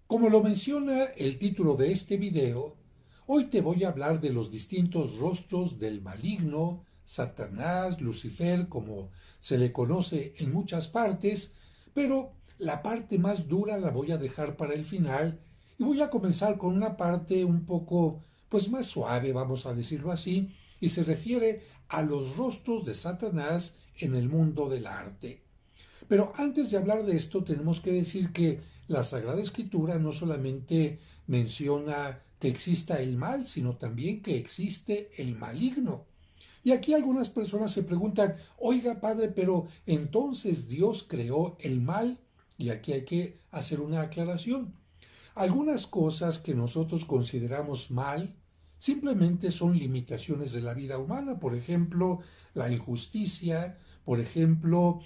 Como lo menciona el título de este video, hoy te voy a hablar de los distintos rostros del maligno, Satanás, Lucifer, como se le conoce en muchas partes, pero la parte más dura la voy a dejar para el final y voy a comenzar con una parte un poco, pues más suave, vamos a decirlo así, y se refiere a los rostros de Satanás en el mundo del arte. Pero antes de hablar de esto, tenemos que decir que la Sagrada Escritura no solamente menciona que exista el mal, sino también que existe el maligno. Y aquí algunas personas se preguntan, oiga padre, pero entonces Dios creó el mal. Y aquí hay que hacer una aclaración. Algunas cosas que nosotros consideramos mal simplemente son limitaciones de la vida humana, por ejemplo, la injusticia, por ejemplo,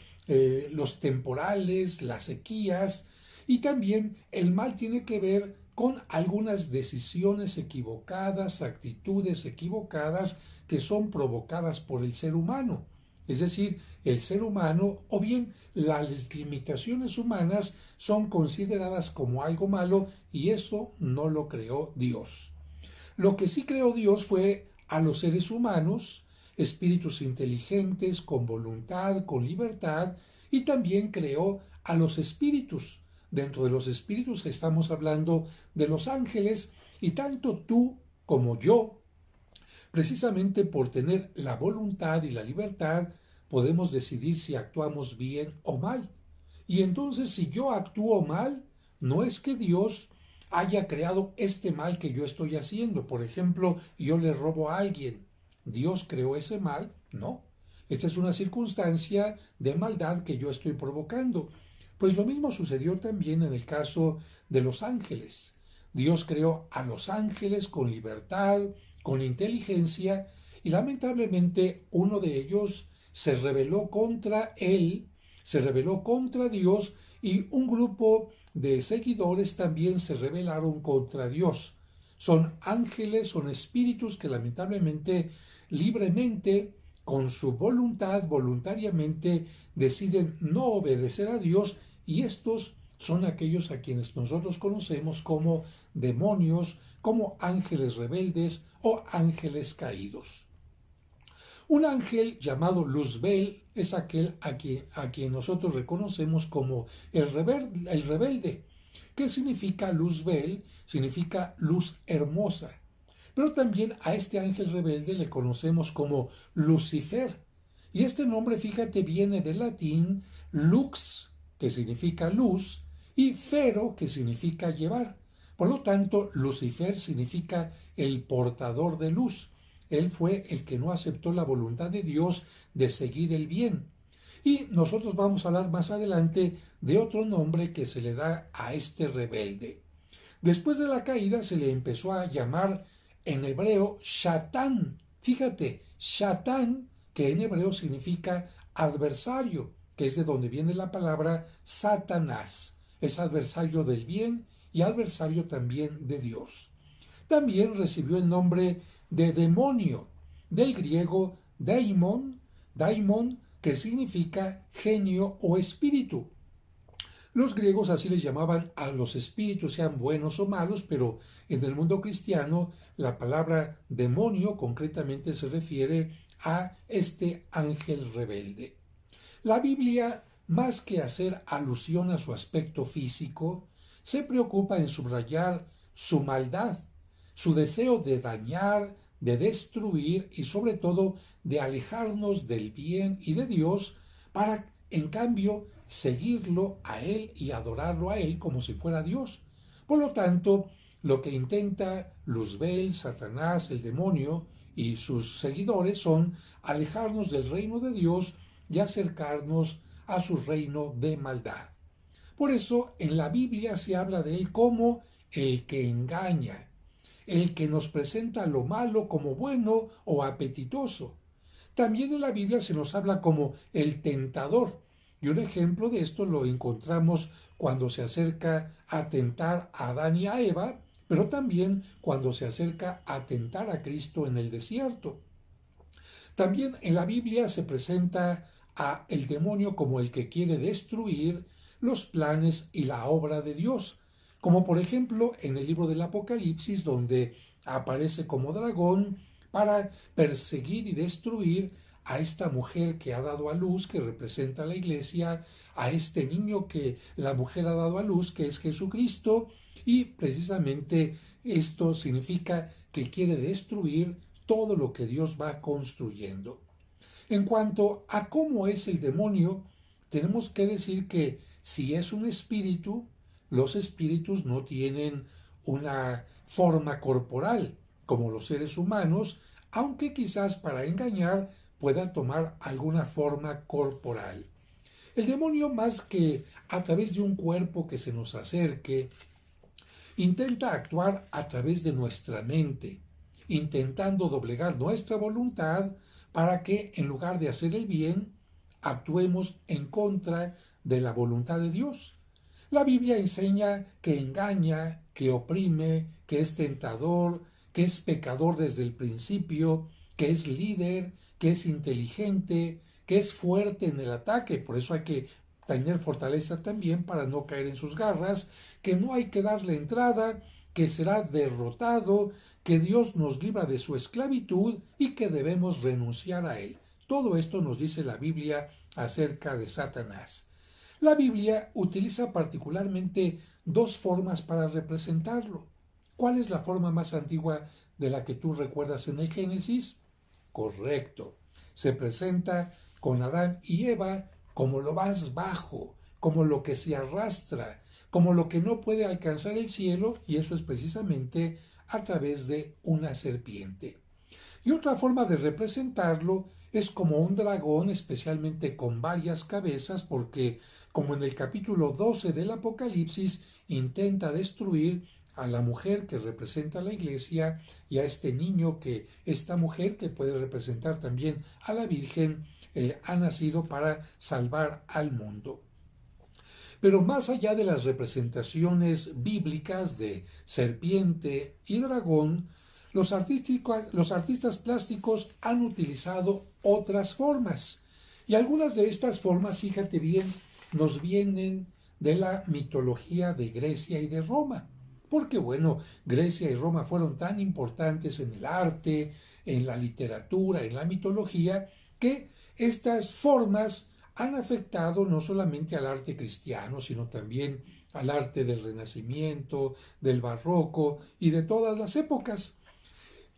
los temporales, las sequías, y también el mal tiene que ver con algunas decisiones equivocadas, actitudes equivocadas que son provocadas por el ser humano. Es decir, el ser humano o bien las limitaciones humanas son consideradas como algo malo y eso no lo creó Dios. Lo que sí creó Dios fue a los seres humanos, espíritus inteligentes, con voluntad, con libertad, y también creó a los espíritus. Dentro de los espíritus estamos hablando de los ángeles, y tanto tú como yo, precisamente por tener la voluntad y la libertad, podemos decidir si actuamos bien o mal. Y entonces si yo actúo mal, no es que Dios haya creado este mal que yo estoy haciendo. Por ejemplo, yo le robo a alguien. ¿Dios creó ese mal? No. Esta es una circunstancia de maldad que yo estoy provocando. Pues lo mismo sucedió también en el caso de los ángeles. Dios creó a los ángeles con libertad, con inteligencia, y lamentablemente uno de ellos se rebeló contra él, se rebeló contra Dios, y un grupo de seguidores también se rebelaron contra Dios. Son ángeles, son espíritus que lamentablemente, libremente, con su voluntad, voluntariamente, deciden no obedecer a Dios, y estos son aquellos a quienes nosotros conocemos como demonios, como ángeles rebeldes o ángeles caídos. Un ángel llamado Luzbel es aquel a quien nosotros reconocemos como el rebelde. ¿Qué significa Luzbel? Significa luz hermosa. Pero también a este ángel rebelde le conocemos como Lucifer. Y este nombre, fíjate, viene del latín lux, que significa luz, y fero, que significa llevar. Por lo tanto, Lucifer significa el portador de luz. Él fue el que no aceptó la voluntad de Dios de seguir el bien. Y nosotros vamos a hablar más adelante de otro nombre que se le da a este rebelde. Después de la caída se le empezó a llamar en hebreo Shatán. Fíjate, Shatán, que en hebreo significa adversario, que es de donde viene la palabra Satanás. Es adversario del bien y adversario también de Dios. También recibió el nombre de demonio, del griego daimon, que significa genio o espíritu. Los griegos así les llamaban a los espíritus, sean buenos o malos, pero en el mundo cristiano la palabra demonio concretamente se refiere a este ángel rebelde. La Biblia, más que hacer alusión a su aspecto físico, se preocupa en subrayar su maldad, su deseo de dañar, de destruir y sobre todo de alejarnos del bien y de Dios para, en cambio, seguirlo a Él y adorarlo a Él como si fuera Dios. Por lo tanto, lo que intenta Luzbel, Satanás, el demonio y sus seguidores son alejarnos del reino de Dios y acercarnos a su reino de maldad. Por eso en la Biblia se habla de él como el que engaña, el que nos presenta lo malo como bueno o apetitoso. También en la Biblia se nos habla como el tentador, y un ejemplo de esto lo encontramos cuando se acerca a tentar a Adán y a Eva, pero también cuando se acerca a tentar a Cristo en el desierto. También en la Biblia se presenta a el demonio como el que quiere destruir los planes y la obra de Dios. como por ejemplo en el libro del Apocalipsis, donde aparece como dragón para perseguir y destruir a esta mujer que ha dado a luz, que representa a la iglesia, a este niño que la mujer ha dado a luz, que es Jesucristo, y precisamente esto significa que quiere destruir todo lo que Dios va construyendo. En cuanto a cómo es el demonio, tenemos que decir que si es un espíritu, los espíritus no tienen una forma corporal como los seres humanos, aunque quizás para engañar pueda tomar alguna forma corporal. El demonio, más que a través de un cuerpo que se nos acerque, intenta actuar a través de nuestra mente, intentando doblegar nuestra voluntad para que en lugar de hacer el bien, actuemos en contra de la voluntad de Dios. La Biblia enseña que engaña, que oprime, que es tentador, que es pecador desde el principio, que es líder, que es inteligente, que es fuerte en el ataque. Por eso hay que tener fortaleza también para no caer en sus garras, que no hay que darle entrada, que será derrotado, que Dios nos libra de su esclavitud y que debemos renunciar a él. Todo esto nos dice la Biblia acerca de Satanás. La Biblia utiliza particularmente dos formas para representarlo. ¿Cuál es la forma más antigua de la que tú recuerdas en el Génesis? Correcto. Se presenta con Adán y Eva como lo más bajo, como lo que se arrastra, como lo que no puede alcanzar el cielo, y eso es precisamente a través de una serpiente. Y otra forma de representarlo es como un dragón, especialmente con varias cabezas, porque, como en el capítulo 12 del Apocalipsis, intenta destruir a la mujer que representa a la iglesia y a este niño que esta mujer, que puede representar también a la Virgen, ha nacido para salvar al mundo. Pero más allá de las representaciones bíblicas de serpiente y dragón, los artistas plásticos han utilizado otras formas. Y algunas de estas formas, fíjate bien, nos vienen de la mitología de Grecia y de Roma. Porque bueno, Grecia y Roma fueron tan importantes en el arte, en la literatura, en la mitología, que estas formas han afectado no solamente al arte cristiano, sino también al arte del Renacimiento, del Barroco y de todas las épocas.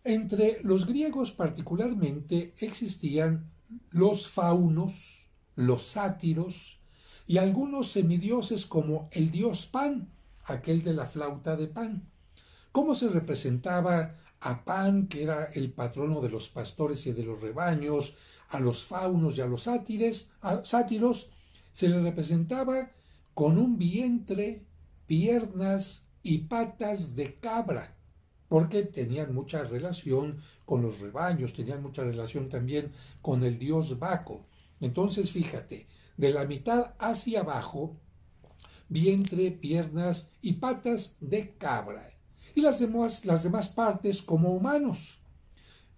Entre los griegos particularmente existían los faunos, los sátiros y algunos semidioses como el dios Pan, aquel de la flauta de Pan. ¿Cómo se representaba a Pan, que era el patrono de los pastores y de los rebaños, a los faunos y a los sátiros? Se le representaba con un vientre, piernas y patas de cabra, porque tenían mucha relación con los rebaños, tenían mucha relación también con el dios Baco. Entonces, fíjate, de la mitad hacia abajo, vientre, piernas y patas de cabra. Y las demás partes como humanos.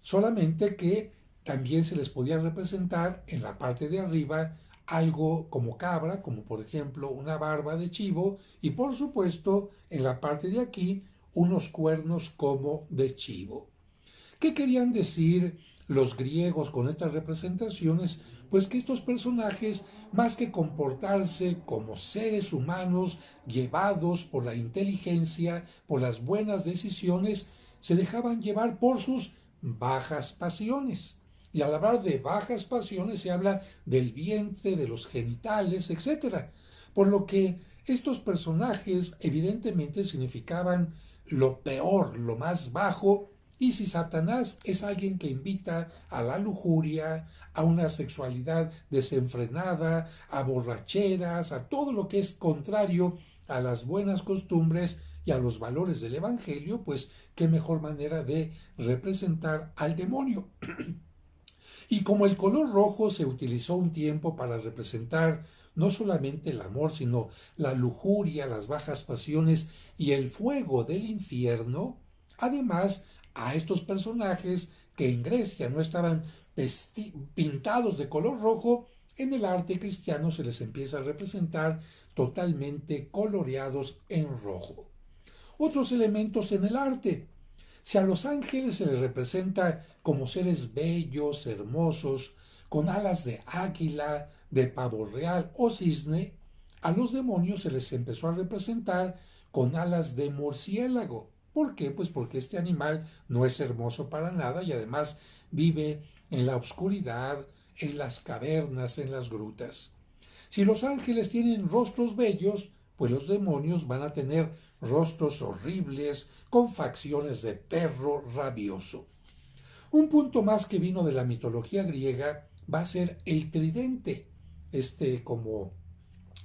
Solamente que también se les podía representar en la parte de arriba algo como cabra, como por ejemplo una barba de chivo, y por supuesto en la parte de aquí unos cuernos como de chivo. ¿Qué querían decir los griegos con estas representaciones? Pues que estos personajes, más que comportarse como seres humanos llevados por la inteligencia, por las buenas decisiones, se dejaban llevar por sus bajas pasiones. Y al hablar de bajas pasiones se habla del vientre, de los genitales, etc. Por lo que estos personajes evidentemente significaban lo peor, lo más bajo. Y si Satanás es alguien que invita a la lujuria, a una sexualidad desenfrenada, a borracheras, a todo lo que es contrario a las buenas costumbres y a los valores del Evangelio, pues qué mejor manera de representar al demonio. Y como el color rojo se utilizó un tiempo para representar no solamente el amor, sino la lujuria, las bajas pasiones y el fuego del infierno, además a estos personajes que en Grecia no estaban pintados de color rojo, en el arte cristiano se les empieza a representar totalmente coloreados en rojo. Otros elementos en el arte. Si a los ángeles se les representa como seres bellos, hermosos, con alas de águila, de pavo real o cisne, a los demonios se les empezó a representar con alas de murciélago. ¿Por qué? Pues porque este animal no es hermoso para nada y además vive en la oscuridad, en las cavernas, en las grutas. Si los ángeles tienen rostros bellos, pues los demonios van a tener rostros horribles, con facciones de perro rabioso. Un punto más que vino de la mitología griega va a ser el tridente, como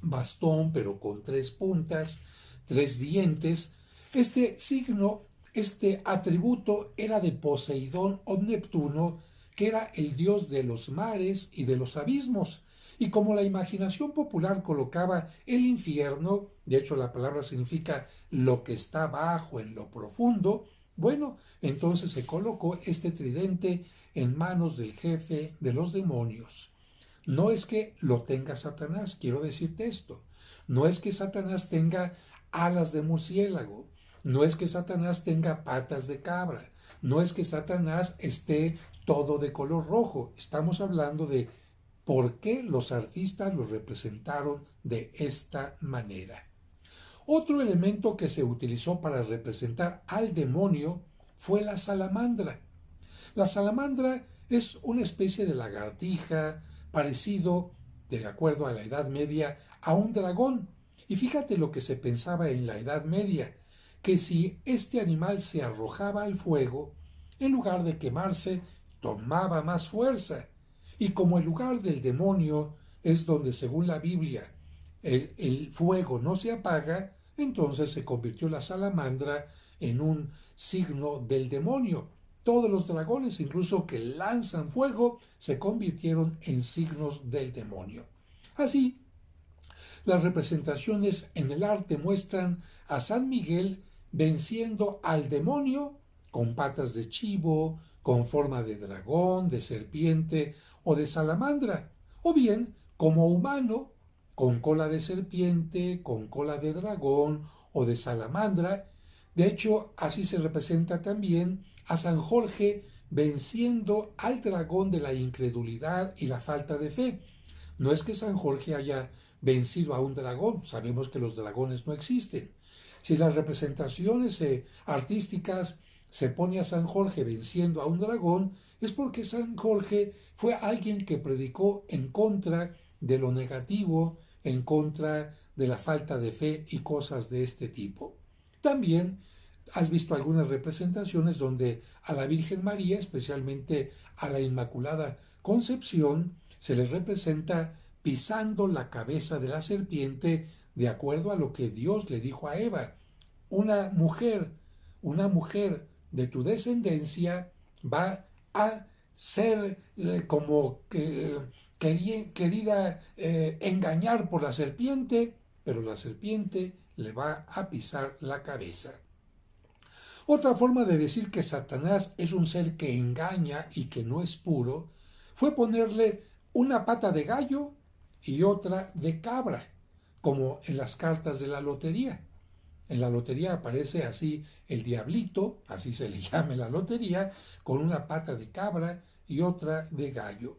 bastón pero con tres puntas, tres dientes. Este signo, este atributo era de Poseidón o Neptuno, que era el dios de los mares y de los abismos. Y como la imaginación popular colocaba el infierno, de hecho la palabra significa lo que está bajo en lo profundo, bueno, entonces se colocó este tridente en manos del jefe de los demonios. No es que lo tenga Satanás, quiero decirte esto. No es que Satanás tenga alas de murciélago. No es que Satanás tenga patas de cabra. No es que Satanás esté todo de color rojo. Estamos hablando de por qué los artistas lo representaron de esta manera. Otro elemento que se utilizó para representar al demonio fue la salamandra. La salamandra es una especie de lagartija parecido, de acuerdo a la Edad Media, a un dragón. Y fíjate lo que se pensaba en la Edad Media, que si este animal se arrojaba al fuego, en lugar de quemarse, tomaba más fuerza. Y como el lugar del demonio es donde, según la Biblia, el fuego no se apaga, entonces se convirtió la salamandra en un signo del demonio. Todos los dragones, incluso que lanzan fuego, se convirtieron en signos del demonio. Así, las representaciones en el arte muestran a San Miguel venciendo al demonio con patas de chivo, con forma de dragón, de serpiente o de salamandra, o bien como humano, con cola de serpiente, con cola de dragón o de salamandra. De hecho, así se representa también a San Jorge venciendo al dragón de la incredulidad y la falta de fe. No es que San Jorge haya vencido a un dragón, sabemos que los dragones no existen. Si las representaciones artísticas se pone a San Jorge venciendo a un dragón, es porque San Jorge fue alguien que predicó en contra de lo negativo, en contra de la falta de fe y cosas de este tipo. También has visto algunas representaciones donde a la Virgen María, especialmente a la Inmaculada Concepción, se le representa pisando la cabeza de la serpiente de acuerdo a lo que Dios le dijo a Eva. Una mujer, una mujer de tu descendencia va a ser como que querida engañar por la serpiente, pero la serpiente le va a pisar la cabeza. Otra forma de decir que Satanás es un ser que engaña y que no es puro fue ponerle una pata de gallo y otra de cabra, como en las cartas de la lotería. En la lotería aparece así el diablito, así se le llama la lotería, con una pata de cabra y otra de gallo.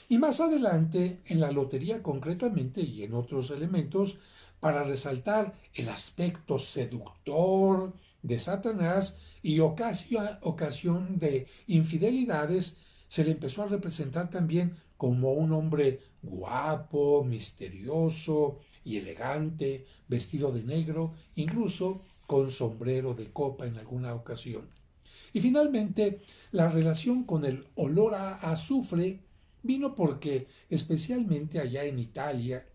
Y más adelante, en la lotería concretamente y en otros elementos, para resaltar el aspecto seductor de Satanás y ocasión de infidelidades, se le empezó a representar también como un hombre guapo, misterioso y elegante, vestido de negro, incluso con sombrero de copa en alguna ocasión. Y finalmente, la relación con el olor a azufre vino porque, especialmente allá en Italia,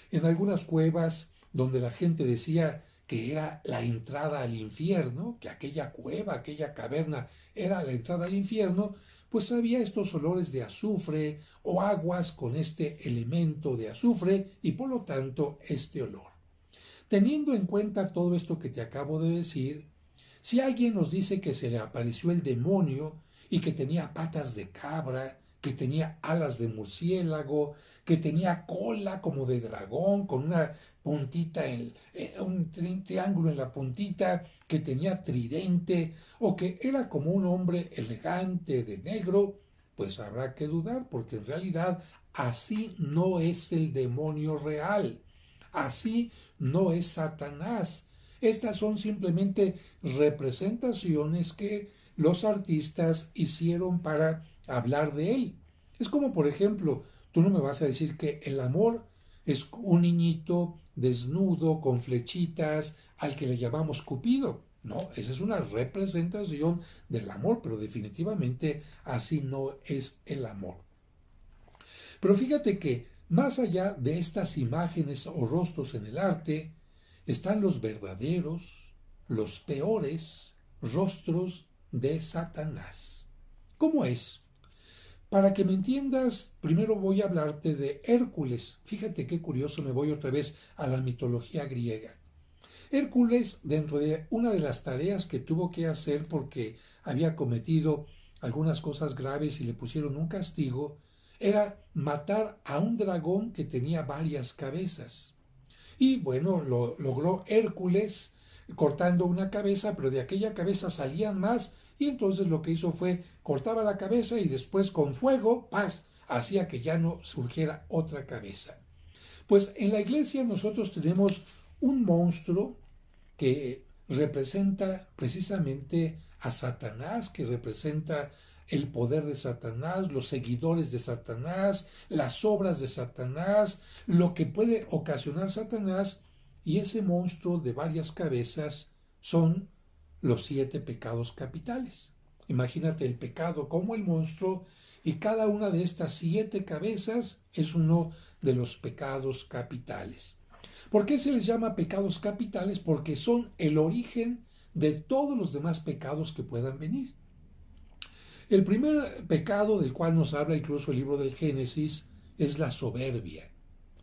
en algunas cuevas donde la gente decía que era la entrada al infierno, que aquella cueva, aquella caverna era la entrada al infierno, pues había estos olores de azufre o aguas con este elemento de azufre y por lo tanto este olor. Teniendo en cuenta todo esto que te acabo de decir, si alguien nos dice que se le apareció el demonio y que tenía patas de cabra, que tenía alas de murciélago, que tenía cola como de dragón, con una puntita, un triángulo en la puntita, que tenía tridente, o que era como un hombre elegante de negro, pues habrá que dudar, porque en realidad así no es el demonio real, así no es Satanás. Estas son simplemente representaciones que los artistas hicieron para hablar de él. Es como, por ejemplo, tú no me vas a decir que el amor es un niñito desnudo con flechitas al que le llamamos Cupido. No, esa es una representación del amor, pero definitivamente así no es el amor. Pero fíjate que más allá de estas imágenes o rostros en el arte, están los verdaderos, los peores rostros de Satanás. ¿Cómo es? Para que me entiendas, primero voy a hablarte de Hércules. Fíjate qué curioso, me voy otra vez a la mitología griega. Hércules, dentro de una de las tareas que tuvo que hacer porque había cometido algunas cosas graves y le pusieron un castigo, era matar a un dragón que tenía varias cabezas. Y bueno, lo logró Hércules cortando una cabeza, pero de aquella cabeza salían más, y entonces lo que hizo fue cortaba la cabeza y después con fuego, ¡paz!, hacía que ya no surgiera otra cabeza. Pues en la iglesia nosotros tenemos un monstruo que representa precisamente a Satanás, que representa el poder de Satanás, los seguidores de Satanás, las obras de Satanás, lo que puede ocasionar Satanás, y ese monstruo de varias cabezas son los 7 pecados capitales. Imagínate el pecado como el monstruo, y cada una de estas 7 cabezas es uno de los pecados capitales. ¿Por qué se les llama pecados capitales? Porque son el origen de todos los demás pecados que puedan venir. El primer pecado del cual nos habla incluso el libro del Génesis es la soberbia.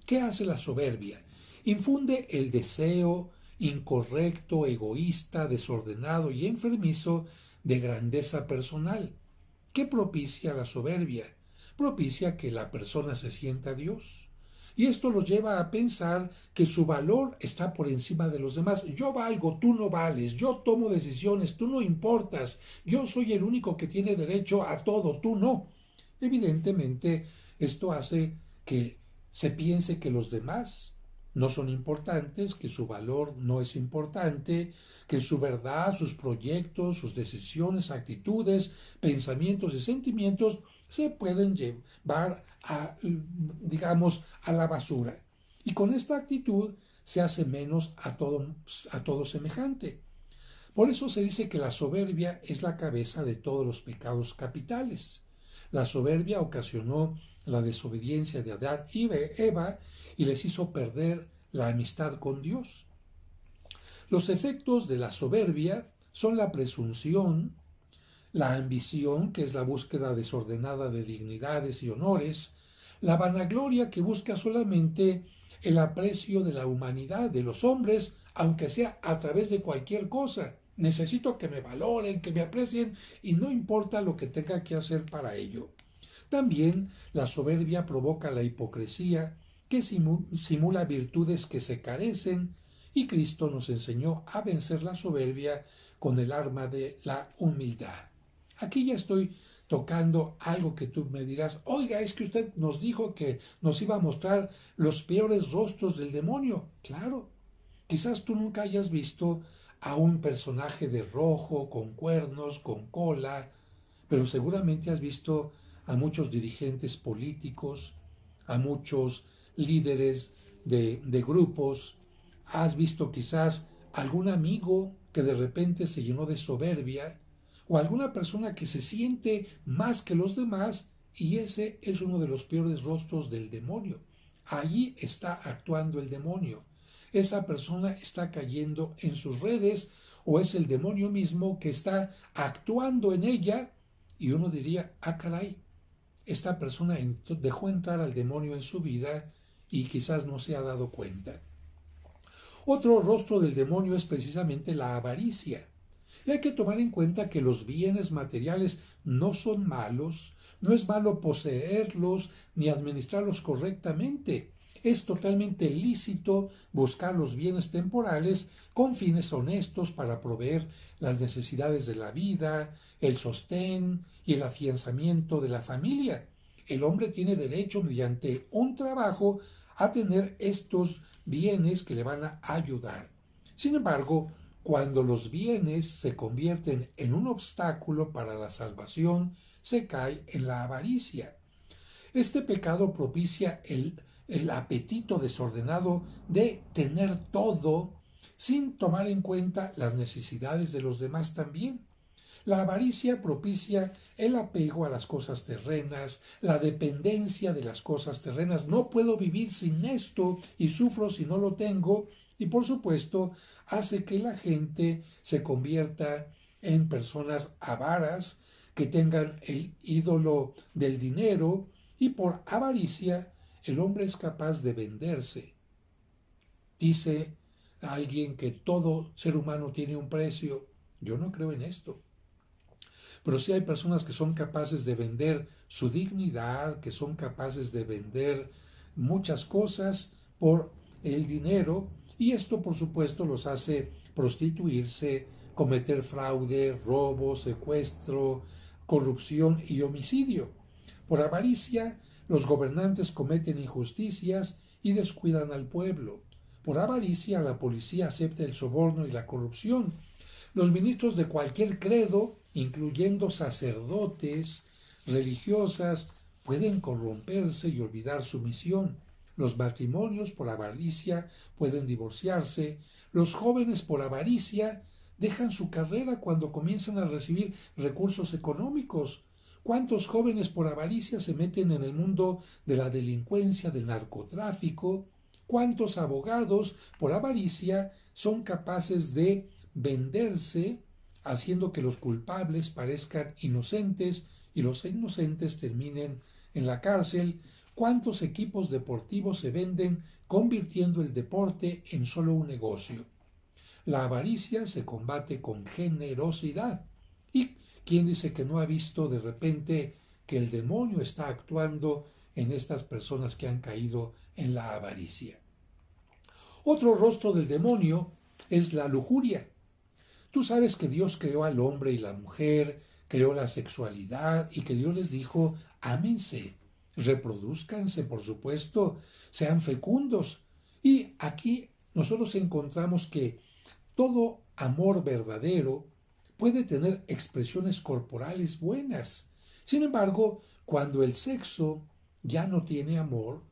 ¿Qué hace la soberbia? Infunde el deseo incorrecto, egoísta, desordenado y enfermizo de grandeza personal. ¿Qué propicia la soberbia? Propicia que la persona se sienta Dios. Y esto los lleva a pensar que su valor está por encima de los demás. Yo valgo, tú no vales, yo tomo decisiones, tú no importas, yo soy el único que tiene derecho a todo, tú no. Evidentemente, esto hace que se piense que los demás no son importantes, que su valor no es importante, que su verdad, sus proyectos, sus decisiones, actitudes, pensamientos y sentimientos se pueden llevar a, digamos, a la basura. Y con esta actitud se hace menos a todo semejante. Por eso se dice que la soberbia es la cabeza de todos los pecados capitales. La soberbia ocasionó la desobediencia de Adán y Eva y les hizo perder la amistad con Dios. Los efectos de la soberbia son la presunción, la ambición, que es la búsqueda desordenada de dignidades y honores, la vanagloria, que busca solamente el aprecio de la humanidad, de los hombres, aunque sea a través de cualquier cosa. Necesito que me valoren, que me aprecien, y no importa lo que tenga que hacer para ello. También la soberbia provoca la hipocresía, que simula virtudes que se carecen, y Cristo nos enseñó a vencer la soberbia con el arma de la humildad. Aquí ya estoy tocando algo que tú me dirás, oiga, es que usted nos dijo que nos iba a mostrar los peores rostros del demonio. Claro, quizás tú nunca hayas visto a un personaje de rojo, con cuernos, con cola, pero seguramente has visto a muchos dirigentes políticos, a muchos líderes de grupos, has visto quizás algún amigo que de repente se llenó de soberbia, o alguna persona que se siente más que los demás, y ese es uno de los peores rostros del demonio. Allí está actuando el demonio. Esa persona está cayendo en sus redes, o es el demonio mismo que está actuando en ella, y uno diría, ah, caray, esta persona dejó entrar al demonio en su vida y quizás no se ha dado cuenta. Otro rostro del demonio es precisamente la avaricia. Y hay que tomar en cuenta que los bienes materiales no son malos, No es malo poseerlos ni administrarlos correctamente. Es totalmente lícito buscar los bienes temporales con fines honestos para proveer las necesidades de la vida, el sostén y el afianzamiento de la familia. El hombre tiene derecho mediante un trabajo a tener estos bienes que le van a ayudar. Sin embargo, cuando los bienes se convierten en un obstáculo para la salvación, se cae en la avaricia. Este pecado propicia el apetito desordenado de tener todo sin tomar en cuenta las necesidades de los demás también. La avaricia propicia el apego a las cosas terrenas, la dependencia de las cosas terrenas. No puedo vivir sin esto y sufro si no lo tengo. Y por supuesto hace que la gente se convierta en personas avaras, que tengan el ídolo del dinero, y por avaricia el hombre es capaz de venderse. Dice alguien que todo ser humano tiene un precio. Yo no creo en esto. Pero sí hay personas que son capaces de vender su dignidad, que son capaces de vender muchas cosas por el dinero, y esto por supuesto los hace prostituirse, cometer fraude, robo, secuestro, corrupción y homicidio. Por avaricia, los gobernantes cometen injusticias y descuidan al pueblo. Por avaricia, la policía acepta el soborno y la corrupción. Los ministros de cualquier credo, incluyendo sacerdotes, religiosas, pueden corromperse y olvidar su misión. Los matrimonios por avaricia pueden divorciarse. Los jóvenes por avaricia dejan su carrera cuando comienzan a recibir recursos económicos. ¿Cuántos jóvenes por avaricia se meten en el mundo de la delincuencia, del narcotráfico? ¿Cuántos abogados por avaricia son capaces de venderse, haciendo que los culpables parezcan inocentes y los inocentes terminen en la cárcel? ¿Cuántos equipos deportivos se venden convirtiendo el deporte en solo un negocio? La avaricia se combate con generosidad. ¿Y quién dice que no ha visto de repente que el demonio está actuando en estas personas que han caído en la avaricia? Otro rostro del demonio es la lujuria. Tú sabes que Dios creó al hombre y la mujer, creó la sexualidad, y que Dios les dijo: ámense, reproduzcanse, por supuesto, sean fecundos. Y aquí nosotros encontramos que todo amor verdadero puede tener expresiones corporales buenas. Sin embargo, cuando el sexo ya no tiene amor,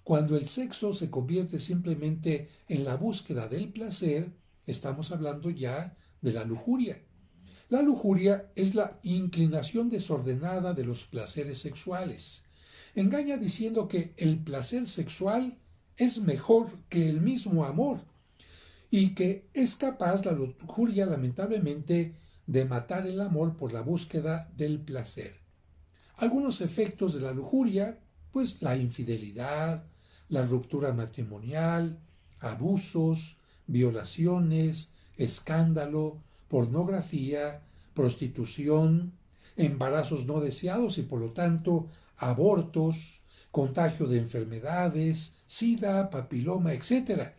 cuando el sexo se convierte simplemente en la búsqueda del placer, estamos hablando ya de la lujuria. La lujuria es la inclinación desordenada de los placeres sexuales. Engaña diciendo que el placer sexual es mejor que el mismo amor, y que es capaz la lujuria, lamentablemente, de matar el amor por la búsqueda del placer. Algunos efectos de la lujuria, pues la infidelidad, la ruptura matrimonial, abusos, violaciones, escándalo, pornografía, prostitución, embarazos no deseados y por lo tanto abortos, contagio de enfermedades, sida, papiloma, etc.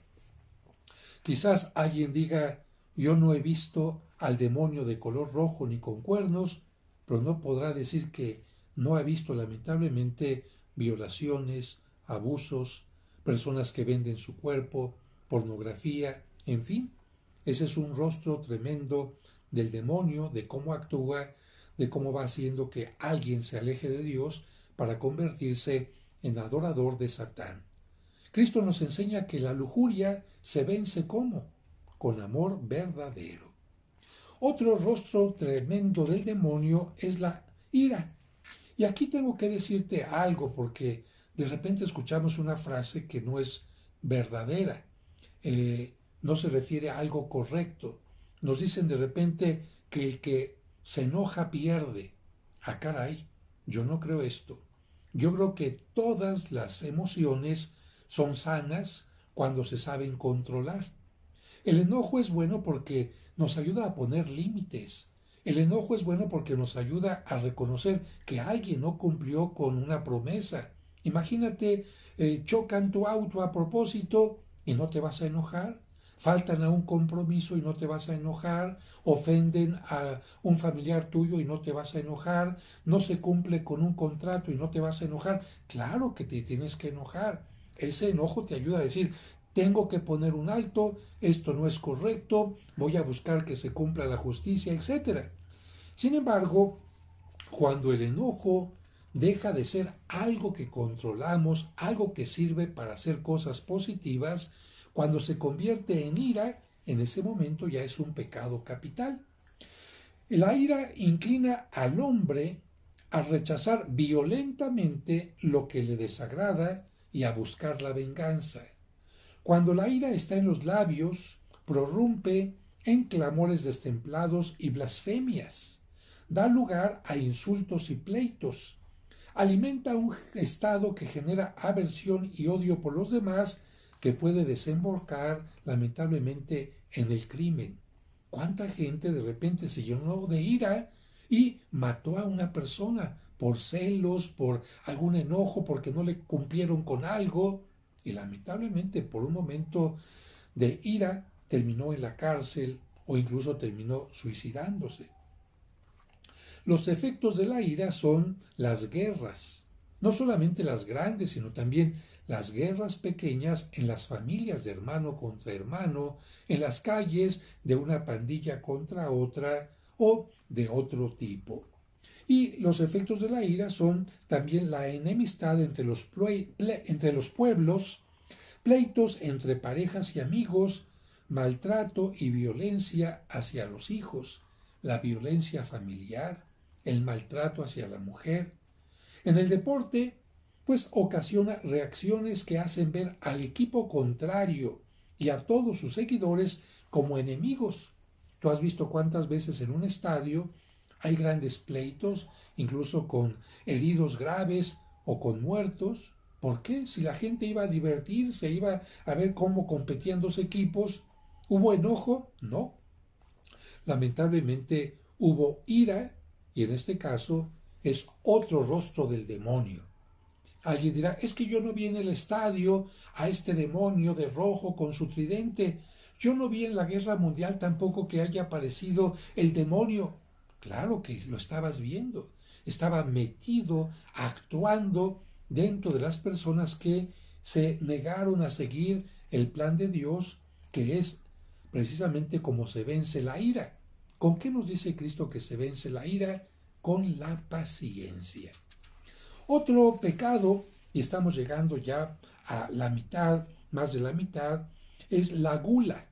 Quizás alguien diga: yo no he visto al demonio de color rojo ni con cuernos, pero no podrá decir que no ha visto lamentablemente violaciones, abusos, personas que venden su cuerpo, pornografía, en fin. Ese es un rostro tremendo del demonio, de cómo actúa, de cómo va haciendo que alguien se aleje de Dios para convertirse en adorador de Satán. Cristo nos enseña que la lujuria se vence ¿cómo? Con amor verdadero. Otro rostro tremendo del demonio es la ira. Y aquí tengo que decirte algo, porque de repente escuchamos una frase que no es verdadera, no se refiere a algo correcto. Nos dicen de repente que el que se enoja pierde. Ah, caray, yo no creo esto. Yo creo que todas las emociones son sanas cuando se saben controlar. El enojo es bueno porque nos ayuda a poner límites. El enojo es bueno porque nos ayuda a reconocer que alguien no cumplió con una promesa. Imagínate, chocan tu auto a propósito y no te vas a enojar. Faltan a un compromiso y no te vas a enojar. Ofenden a un familiar tuyo y no te vas a enojar. No se cumple con un contrato y no te vas a enojar. Claro que te tienes que enojar. Ese enojo te ayuda a decir, tengo que poner un alto, esto no es correcto, voy a buscar que se cumpla la justicia, etcétera. Sin embargo, cuando el enojo deja de ser algo que controlamos, algo que sirve para hacer cosas positivas, cuando se convierte en ira, en ese momento ya es un pecado capital. La ira inclina al hombre a rechazar violentamente lo que le desagrada y a buscar la venganza. Cuando la ira está en los labios, prorrumpe en clamores destemplados y blasfemias. Da lugar a insultos y pleitos. Alimenta un estado que genera aversión y odio por los demás que puede desembocar lamentablemente en el crimen. ¿Cuánta gente de repente se llenó de ira y mató a una persona por celos, por algún enojo, porque no le cumplieron con algo? Y lamentablemente por un momento de ira terminó en la cárcel o incluso terminó suicidándose. Los efectos de la ira son las guerras, no solamente las grandes, sino también las guerras pequeñas en las familias de hermano contra hermano, en las calles de una pandilla contra otra o de otro tipo. Y los efectos de la ira son también la enemistad entre los pueblos, pleitos entre parejas y amigos, maltrato y violencia hacia los hijos, la violencia familiar, el maltrato hacia la mujer. En el deporte, pues ocasiona reacciones que hacen ver al equipo contrario y a todos sus seguidores como enemigos. Tú has visto cuántas veces en un estadio hay grandes pleitos, incluso con heridos graves o con muertos. ¿Por qué? Si la gente iba a divertirse, iba a ver cómo competían dos equipos, ¿hubo enojo? No. Lamentablemente hubo ira y en este caso es otro rostro del demonio. Alguien dirá, es que yo no vi en el estadio a este demonio de rojo con su tridente. Yo no vi en la guerra mundial tampoco que haya aparecido el demonio. Claro que lo estabas viendo. Estaba metido, actuando dentro de las personas que se negaron a seguir el plan de Dios, que es precisamente como se vence la ira. ¿Con qué nos dice Cristo que se vence la ira? Con la paciencia. Otro pecado, y estamos llegando ya a la mitad, más de la mitad, es la gula.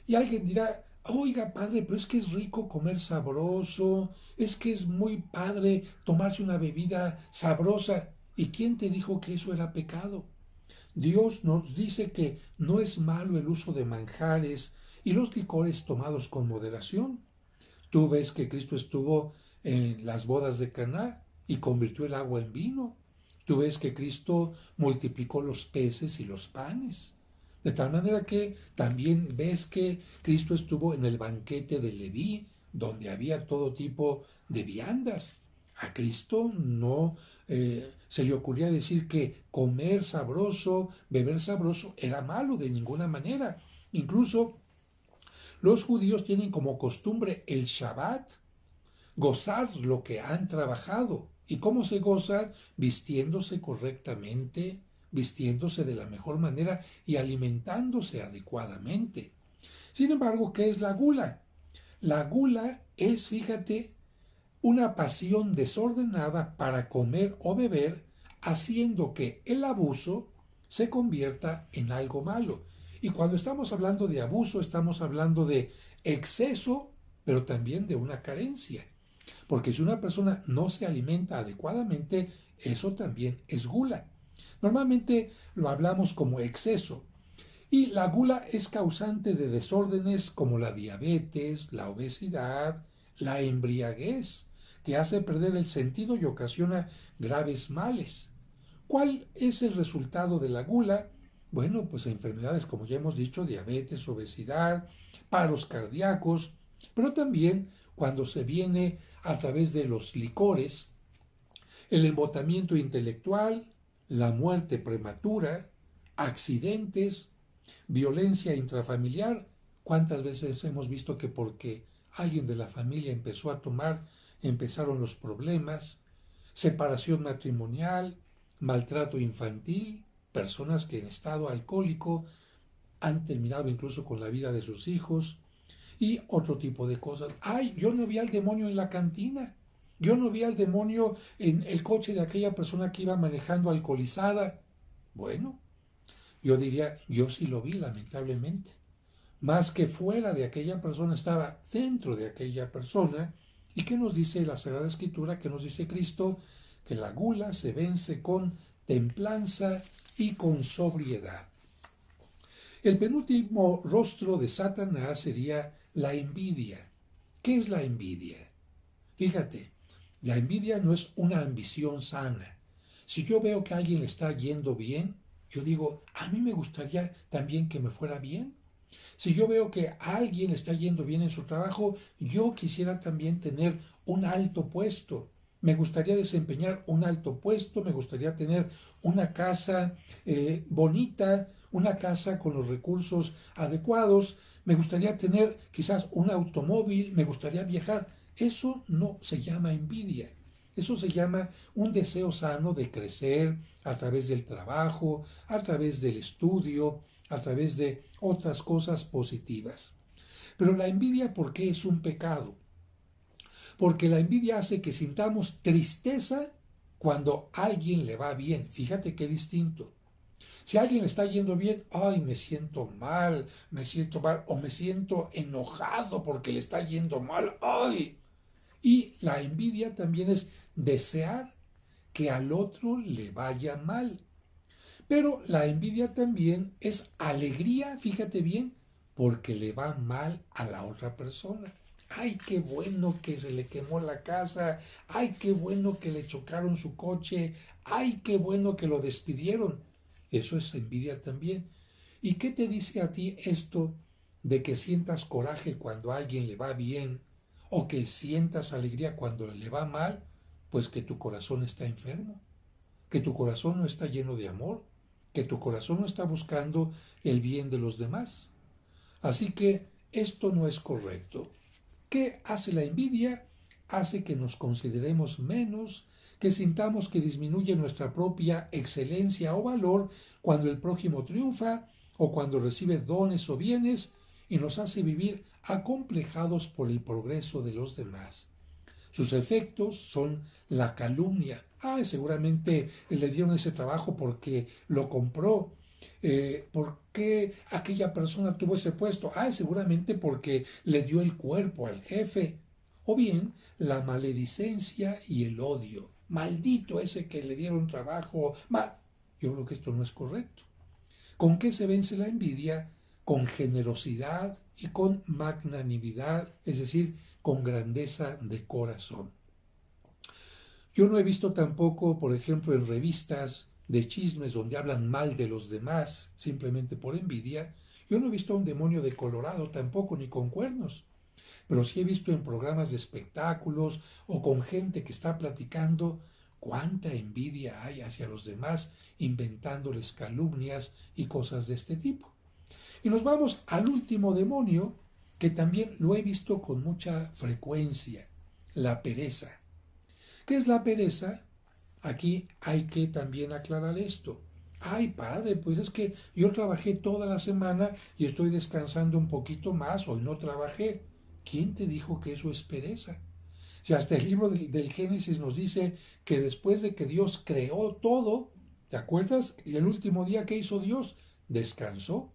Y alguien dirá, oiga padre, pero es que es rico comer sabroso, es que es muy padre tomarse una bebida sabrosa. ¿Y quién te dijo que eso era pecado? Dios nos dice que no es malo el uso de manjares y los licores tomados con moderación. Tú ves que Cristo estuvo en las bodas de Caná y convirtió el agua en vino. Tú ves que Cristo multiplicó los peces y los panes. De tal manera que también ves que Cristo estuvo en el banquete de Leví, donde había todo tipo de viandas. A Cristo no se le ocurría decir que comer sabroso, beber sabroso era malo de ninguna manera. Incluso los judíos tienen como costumbre el Shabbat, gozar lo que han trabajado. ¿Y cómo se goza? Vistiéndose correctamente, vistiéndose de la mejor manera y alimentándose adecuadamente. Sin embargo, ¿qué es la gula? La gula es, fíjate, una pasión desordenada para comer o beber, haciendo que el abuso se convierta en algo malo. Y cuando estamos hablando de abuso, estamos hablando de exceso, pero también de una carencia. Porque si una persona no se alimenta adecuadamente, eso también es gula. Normalmente lo hablamos como exceso. Y la gula es causante de desórdenes como la diabetes, la obesidad, la embriaguez, que hace perder el sentido y ocasiona graves males. ¿Cuál es el resultado de la gula? Bueno, pues enfermedades como ya hemos dicho, diabetes, obesidad, paros cardíacos, pero también cuando se viene a través de los licores, el embotamiento intelectual, la muerte prematura, accidentes, violencia intrafamiliar. ¿Cuántas veces hemos visto que porque alguien de la familia empezó a tomar, empezaron los problemas? Separación matrimonial, maltrato infantil, personas que en estado alcohólico han terminado incluso con la vida de sus hijos y otro tipo de cosas. Ay, yo no vi al demonio en la cantina. Yo no vi al demonio en el coche de aquella persona que iba manejando alcoholizada. Bueno, yo diría, yo sí lo vi, lamentablemente. Más que fuera de aquella persona, estaba dentro de aquella persona. ¿Y qué nos dice la Sagrada Escritura? ¿Qué nos dice Cristo? Que la gula se vence con templanza y con sobriedad. El penúltimo rostro de Satanás sería la envidia. ¿Qué es la envidia? Fíjate, la envidia no es una ambición sana. Si yo veo que a alguien le está yendo bien, yo digo, a mí me gustaría también que me fuera bien. Si yo veo que a alguien le está yendo bien en su trabajo, yo quisiera también tener un alto puesto. Me gustaría desempeñar un alto puesto, me gustaría tener una casa bonita, una casa con los recursos adecuados, me gustaría tener quizás un automóvil, me gustaría viajar. Eso no se llama envidia. Eso se llama un deseo sano de crecer a través del trabajo, a través del estudio, a través de otras cosas positivas. Pero la envidia, ¿por qué es un pecado? Porque la envidia hace que sintamos tristeza cuando a alguien le va bien. Fíjate qué distinto. Si a alguien le está yendo bien, ay, me siento mal, o me siento enojado porque le está yendo mal, ay. Y la envidia también es desear que al otro le vaya mal. Pero la envidia también es alegría, fíjate bien, porque le va mal a la otra persona. Ay, qué bueno que se le quemó la casa. Ay, qué bueno que le chocaron su coche. Ay, qué bueno que lo despidieron. Eso es envidia también. ¿Y qué te dice a ti esto de que sientas coraje cuando a alguien le va bien o que sientas alegría cuando le va mal? Pues que tu corazón está enfermo, que tu corazón no está lleno de amor, que tu corazón no está buscando el bien de los demás. Así que esto no es correcto. ¿Qué hace la envidia? Hace que nos consideremos menos, que sintamos que disminuye nuestra propia excelencia o valor cuando el prójimo triunfa o cuando recibe dones o bienes y nos hace vivir acomplejados por el progreso de los demás. Sus efectos son la calumnia. Ah, seguramente le dieron ese trabajo porque lo compró. ¿Por qué aquella persona tuvo ese puesto? Ah, seguramente porque le dio el cuerpo al jefe. O bien la maledicencia y el odio. Maldito ese que le dieron trabajo. Yo creo que esto no es correcto. ¿Con qué se vence la envidia? Con generosidad y con magnanimidad, es decir, con grandeza de corazón. Yo no he visto tampoco, por ejemplo, en revistas de chismes donde hablan mal de los demás simplemente por envidia. Yo no he visto a un demonio de Colorado tampoco, ni con cuernos. Pero sí he visto en programas de espectáculos o con gente que está platicando cuánta envidia hay hacia los demás, inventándoles calumnias y cosas de este tipo. Y nos vamos al último demonio, que también lo he visto con mucha frecuencia, la pereza. ¿Qué es la pereza? Aquí hay que también aclarar esto. Ay, padre, pues es que yo trabajé toda la semana y estoy descansando un poquito más, hoy no trabajé. ¿Quién te dijo que eso es pereza? Si hasta el libro del Génesis nos dice que después de que Dios creó todo, ¿te acuerdas? Y el último día que hizo Dios, descansó.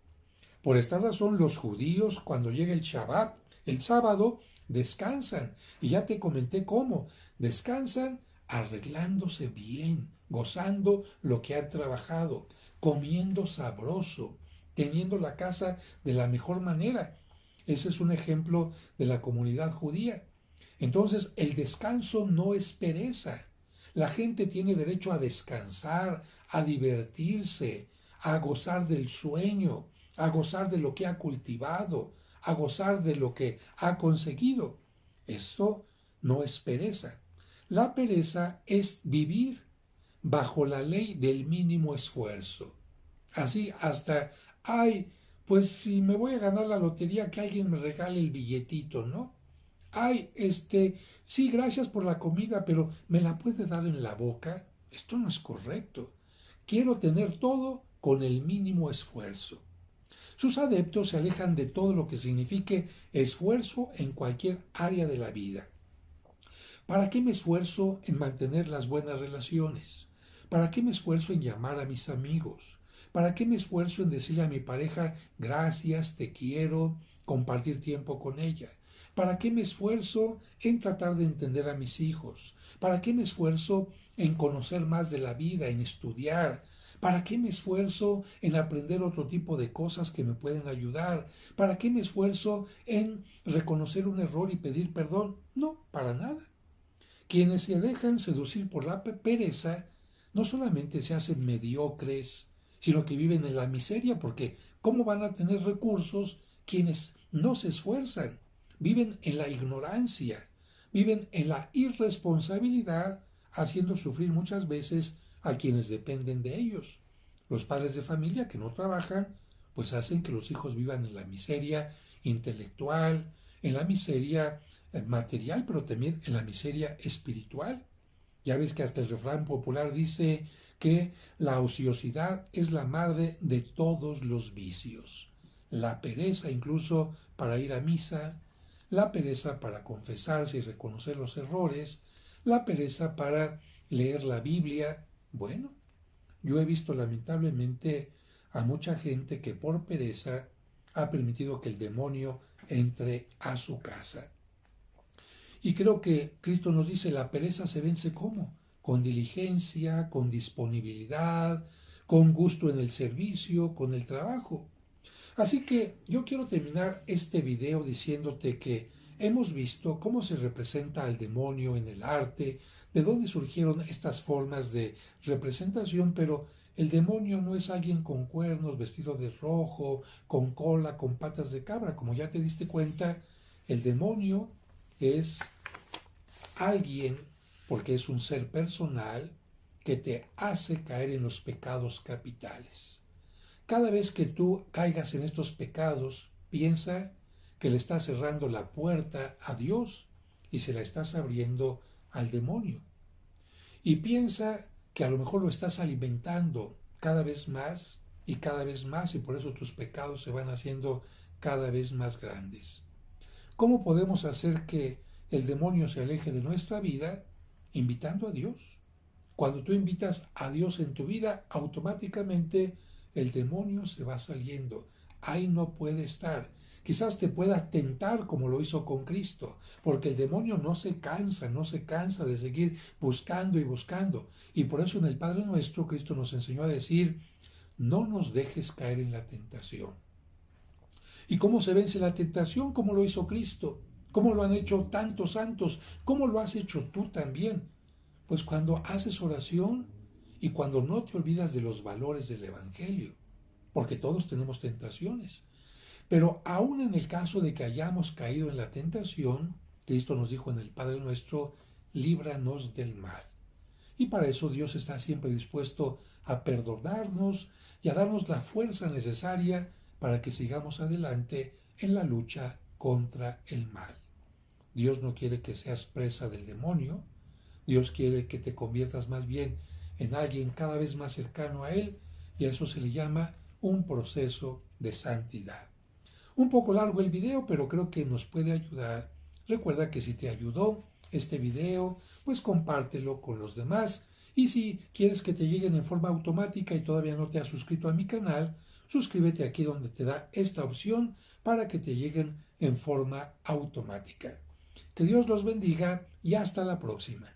Por esta razón los judíos cuando llega el Shabbat, el sábado, descansan. Y ya te comenté cómo. Descansan arreglándose bien, gozando lo que han trabajado, comiendo sabroso, teniendo la casa de la mejor manera. Ese es un ejemplo de la comunidad judía. Entonces, el descanso no es pereza. La gente tiene derecho a descansar, a divertirse, a gozar del sueño, a gozar de lo que ha cultivado, a gozar de lo que ha conseguido. Eso no es pereza. La pereza es vivir bajo la ley del mínimo esfuerzo. Así hasta, ay, pues si me voy a ganar la lotería, que alguien me regale el billetito, ¿no? Ay, sí, gracias por la comida, pero ¿me la puede dar en la boca? Esto no es correcto. Quiero tener todo con el mínimo esfuerzo. Sus adeptos se alejan de todo lo que signifique esfuerzo en cualquier área de la vida. ¿Para qué me esfuerzo en mantener las buenas relaciones? ¿Para qué me esfuerzo en llamar a mis amigos? ¿Para qué me esfuerzo en decirle a mi pareja gracias, te quiero, compartir tiempo con ella? ¿Para qué me esfuerzo en tratar de entender a mis hijos? ¿Para qué me esfuerzo en conocer más de la vida, en estudiar? ¿Para qué me esfuerzo en aprender otro tipo de cosas que me pueden ayudar? ¿Para qué me esfuerzo en reconocer un error y pedir perdón? No, para nada. Quienes se dejan seducir por la pereza no solamente se hacen mediocres, sino que viven en la miseria, porque ¿cómo van a tener recursos quienes no se esfuerzan? Viven en la ignorancia, viven en la irresponsabilidad, haciendo sufrir muchas veces a quienes dependen de ellos. Los padres de familia que no trabajan, pues hacen que los hijos vivan en la miseria intelectual, en la miseria material, pero también en la miseria espiritual. Ya ves que hasta el refrán popular dice que la ociosidad es la madre de todos los vicios. La pereza incluso para ir a misa, la pereza para confesarse y reconocer los errores, la pereza para leer la Biblia. Bueno, yo he visto lamentablemente a mucha gente que por pereza ha permitido que el demonio entre a su casa. Y creo que Cristo nos dice, la pereza se vence ¿cómo? Con diligencia, con disponibilidad, con gusto en el servicio, con el trabajo. Así que yo quiero terminar este video diciéndote que hemos visto cómo se representa al demonio en el arte, de dónde surgieron estas formas de representación, pero el demonio no es alguien con cuernos, vestido de rojo, con cola, con patas de cabra. Como ya te diste cuenta, el demonio es alguien, porque es un ser personal, que te hace caer en los pecados capitales. Cada vez que tú caigas en estos pecados, piensa que le estás cerrando la puerta a Dios y se la estás abriendo al demonio. Y piensa que a lo mejor lo estás alimentando cada vez más y por eso tus pecados se van haciendo cada vez más grandes. ¿Cómo podemos hacer que el demonio se aleje de nuestra vida? Invitando a Dios. Cuando tú invitas a Dios en tu vida, automáticamente el demonio se va saliendo. Ahí no puede estar. Quizás te pueda tentar como lo hizo con Cristo, porque el demonio no se cansa de seguir buscando y buscando. Y por eso en el Padre Nuestro Cristo nos enseñó a decir, no nos dejes caer en la tentación. ¿Y cómo se vence la tentación? ¿Cómo lo hizo Cristo? ¿Cómo lo han hecho tantos santos? ¿Cómo lo has hecho tú también? Pues cuando haces oración y cuando no te olvidas de los valores del Evangelio, porque todos tenemos tentaciones. Pero aún en el caso de que hayamos caído en la tentación, Cristo nos dijo en el Padre Nuestro, líbranos del mal. Y para eso Dios está siempre dispuesto a perdonarnos y a darnos la fuerza necesaria para que sigamos adelante en la lucha contra el mal. Dios no quiere que seas presa del demonio, Dios quiere que te conviertas más bien en alguien cada vez más cercano a Él y a eso se le llama un proceso de santidad. Un poco largo el video, pero creo que nos puede ayudar. Recuerda que si te ayudó este video, pues compártelo con los demás. Y si quieres que te lleguen en forma automática y todavía no te has suscrito a mi canal, suscríbete aquí donde te da esta opción para que te lleguen en forma automática. Que Dios los bendiga y hasta la próxima.